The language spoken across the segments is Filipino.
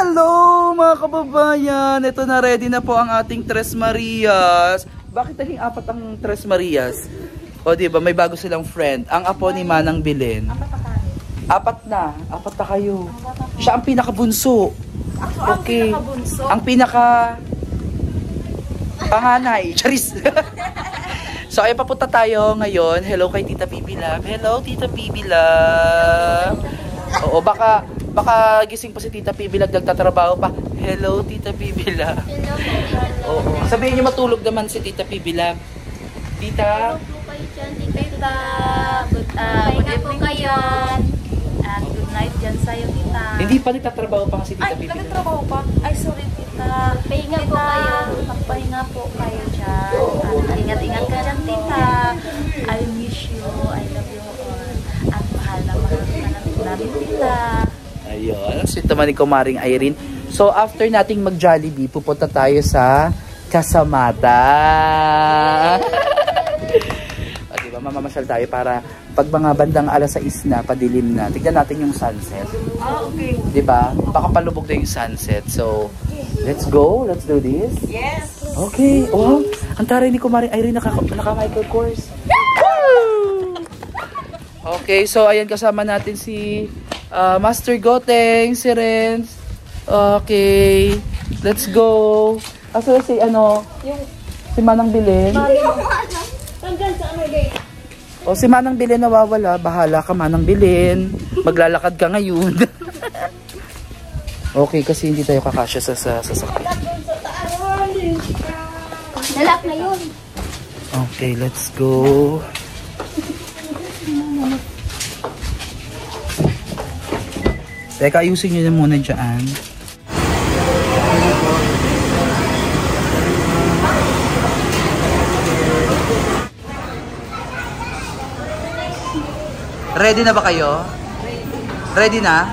Hello mga kababayan! Ito na, ready na po ang ating Tres Marias. Bakit naging apat ang Tres Marias? O diba, may bago silang friend. Ang apo ni Manang Belen. Apat na kayo. Siya ang pinakabunso. Okay. Ang pinaka panganay. Charis. So ay papunta tayo ngayon. Hello kay Tita Bibi Love. Hello Tita Bibi Love. Oo, baka gising pa si Tita Bibi Love, nagtatrabaho pa. Hello Tita Bibi Love. Hello. Oo. Sabihin niyo matulog naman si Tita Bibi Love. Tita. Hello po kayo dyan, Tita. Good evening kayo. And good night dyan sa'yo, Tita. Hindi pa nagtatrabaho pa si Tita Bibi Love. Ay, nagtatrabaho pa? Ay, sorry, Tita. Pahinga po kayo. Magpahinga po kayo dyan. At ingat-ingat ka dyan, Tita. I miss you. I love you all. At mahal na namin, Tita. Ayun, sweet naman ni Kumaring Irene. So, after nating mag-Jollibee, pupunta tayo sa Kasamata. O, diba, mamamasyal tayo para pag mga bandang alas 6 na, padilim na, tignan natin yung sunset. Okay. Diba? Baka palubog na yung sunset. So, let's go. Let's do this. Yes. Okay. Oh, ang taray ni Kumaring Irene, naka-Michael Kors. Okay, so ayan, kasama natin si Master Goteng, si Renz. Okay, let's go. Asa si si Manang Belen. O si Manang Belen nawawala, bahala ka Manang Belen. Maglalakad ka ngayon. Okay, kasi hindi tayo kakasya sa sasakyan. Nalak na yun. Okay, let's go. Teka, ayusin nyo na muna dyan. Ready na ba kayo? Ready na?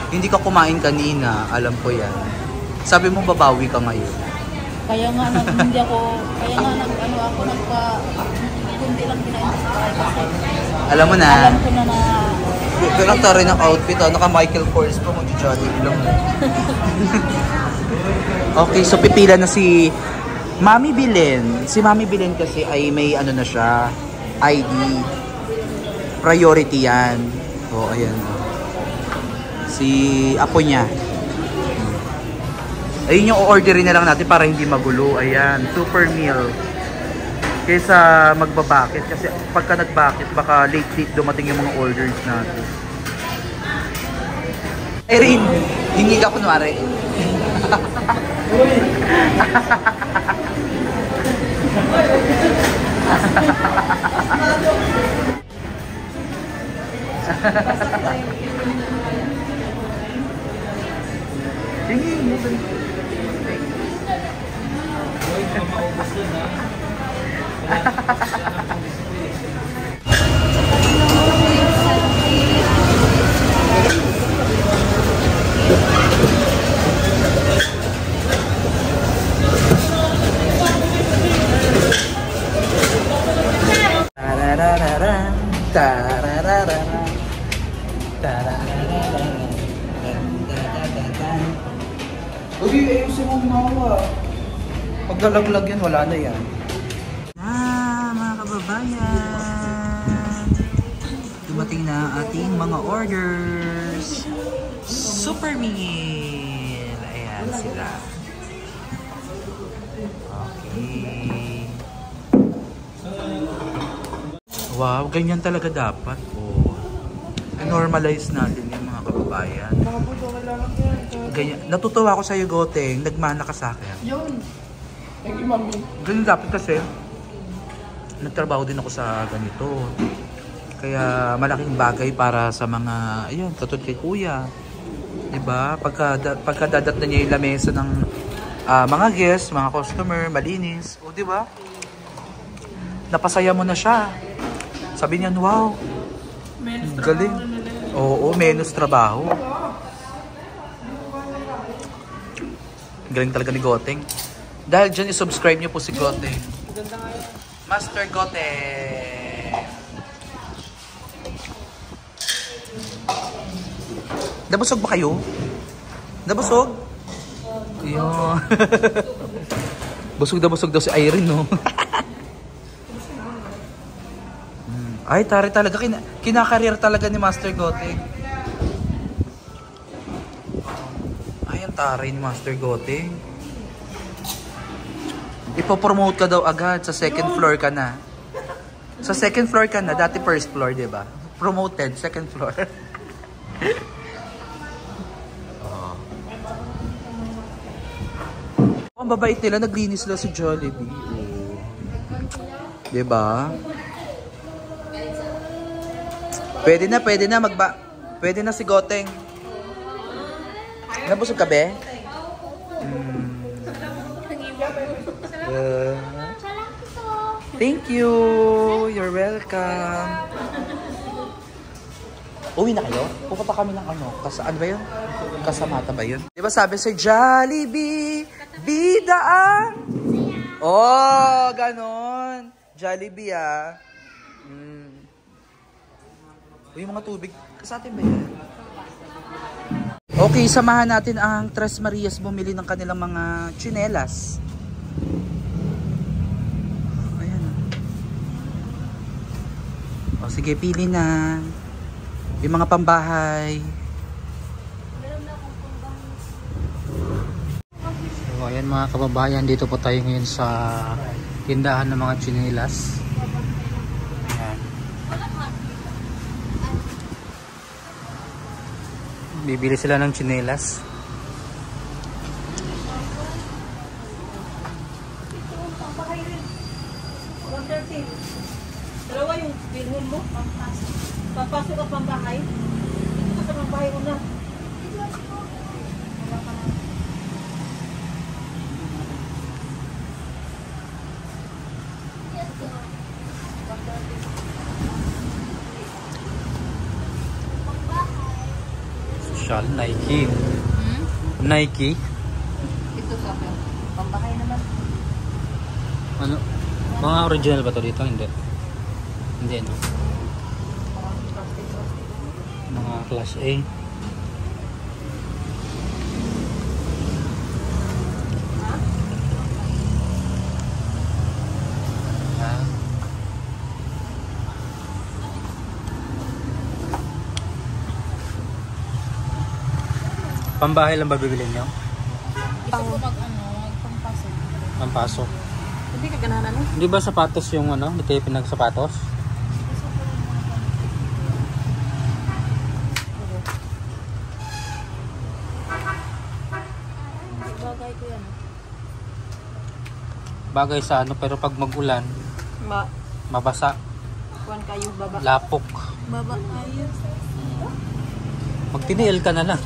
Hindi ka kumain kanina, alam ko yan. Sabi mo babawi ka ngayon. Kaya nga kundi lang kinain sa bahay kasi alam mo na. alam ko na Pero rin ang outfit, naka Michael Kors pa, mag-Jollibee lang. Okay, so pipila na si Mami Belen. Si Mami Belen kasi ay may na siya, ID. Priority yan. O, ayan. Si apo niya. Ayun yung o-orderin na lang natin para hindi magulo. Ayan, super meal. Kaysa magbabakit. Kasi pagka nagbakit, baka late dumating yung mga orders natin. Irene, hindi ka kunwari. Uy, ayusin mo mawa. Pag nalaglag yan, wala na yan. Mga kababayan, dumating na ang ating mga orders. Super meal. Ayan sila. Okay. Wow, ganyan talaga dapat. Oh. I-normalize natin yung mga kababayan. Ganyan. Natutuwa ako sa iyo, Goteng. Nagmana ka sa akin. yun. Thank you, Mami. Ganyan dapat kasi. Nagtrabaho din ako sa ganito. Kaya malaking bagay para sa mga, ayun, katulad kay Kuya. Diba? Pagka dadat na niya yung lamesa ng mga guests, mga customer, malinis. O diba? Napasaya mo na siya. Sabi niya, wow. Galing. Oo, menos trabaho. Galing talaga ni Goteng. Dahil dyan, i-subscribe niyo po si Goteng. Master Goteng. Nabusog ba kayo? Nabusog? Ayun. Busog daw si Irene, no? Ay, tari talaga. Kinakareer talaga ni Master Gote. Ay, ang tari ni Master Gote. Ipopromote ka daw agad. Sa second floor ka na. Sa second floor ka na. Dati first floor, di ba? Promoted, second floor. Ang babait nila, naglinis lang si Jollibee. Diba? Pwede na pwede na si Goteng. Nabusog ka, be? Thank you. You're welcome. Uwi na kayo? Pupunta kami ng ano? Ano ba yun? Kasamata ba yun? Diba sabi sa Jollibee, bida ah! Oh, ganon. Jollibee ah. Uy, yung mga tubig. Sa atin ba yan? Okay, samahan natin ang Tres Marias bumili ng kanilang mga tsinelas. Ayan. O sige, pili na. Yung mga pambahay. So, ayan mga kababayan, dito po tayo ngayon sa tindahan ng mga tsinelas. Ayan. Bibili sila ng tsinelas. Dalawa yung bilhin mo. Papasok ka pang bahay. Dito ka sa pang bahay mo na. Social Nike. Nike. Ito sa pambahay naman. Ano? Mga original ba to dito? Hindi. Hindi, no? Mga class A. Pambahay lang ba bibilin nyo? Pangpasok. Pampasok. Hindi ka ganahan ano? Hindi ba sapatos yung ano? Hindi kayo pinagsapatos? Bagay ko yan. Bagay sa ano, pero pag mag-ulan, mabasa. Kuwan kayo baba. Lapok. Baba kayo. Magtiniil ka na lang.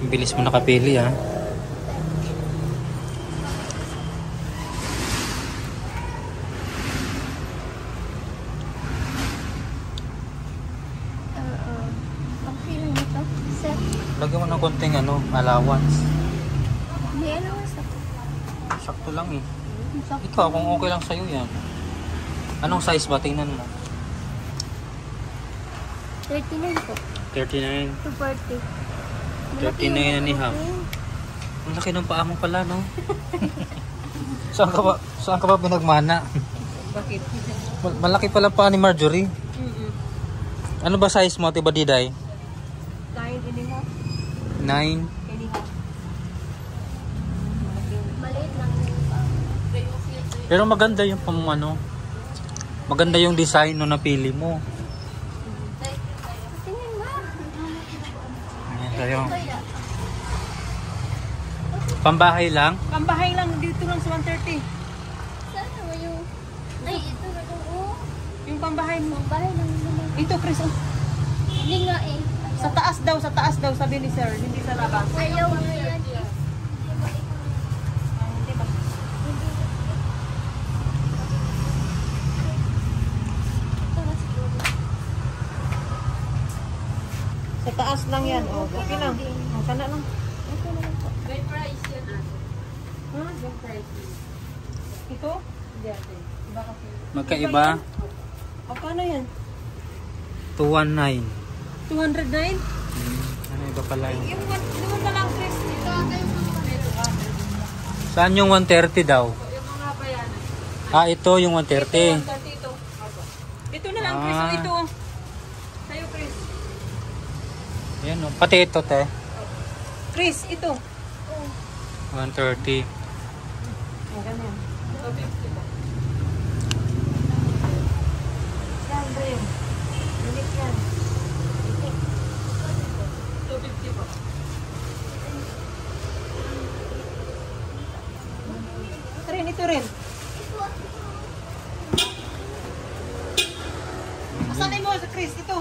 Ang bilis mo nakapili, ha? Ang feeling nito, set. Lagyan mo ng konting ano, allowance. May allowance ako. Sakto lang eh. Ikaw, kung okay lang sa'yo yan. Anong size ba? Tingnan mo. 39 po. 39. To 40. 39 na ni Ham. Ang laki ng paa mo pala, no? Saan ka ba pinagmana? Bakit? Malaki pala pa ni Marjorie. Ano ba size mo, Tiba Diday? 9 9. Maliit lang. Pero maganda yung ano, maganda yung design no napili mo. Tingin mo. Ayan tayo. Pambahay lang? Pambahay lang, dito lang sa 130. Saan naman yung... Ay, ito na ito. Oh. Yung pambahay mo. Bahay lang naman. Ito, Chris. Oh. Hindi nga eh. Sa taas daw, sabi ni sir. Hindi sa labas. Ayaw mo yan. Sa taas lang yan. Oh, okay lang. Oh, kana lang. Okay naman po. Ito? Hindi ate. Iba kasi. Magkaiba? O, paano yan? 219. 209? Ano iba pala yun? Yung na lang, Chris. Ito yung mga Saan yung 130 daw? yung mga bayanan. Ah, ito yung 130. Ito. Ito na lang, Chris. Ah. Ito. Sa'yo, Chris. Ayan o. Pati ito, te. Chris, ito. 130. Ang ganyan. Yan, Brim. Ulit yan. 250 po. Ito rin. Asan mo sa Chris? Ito.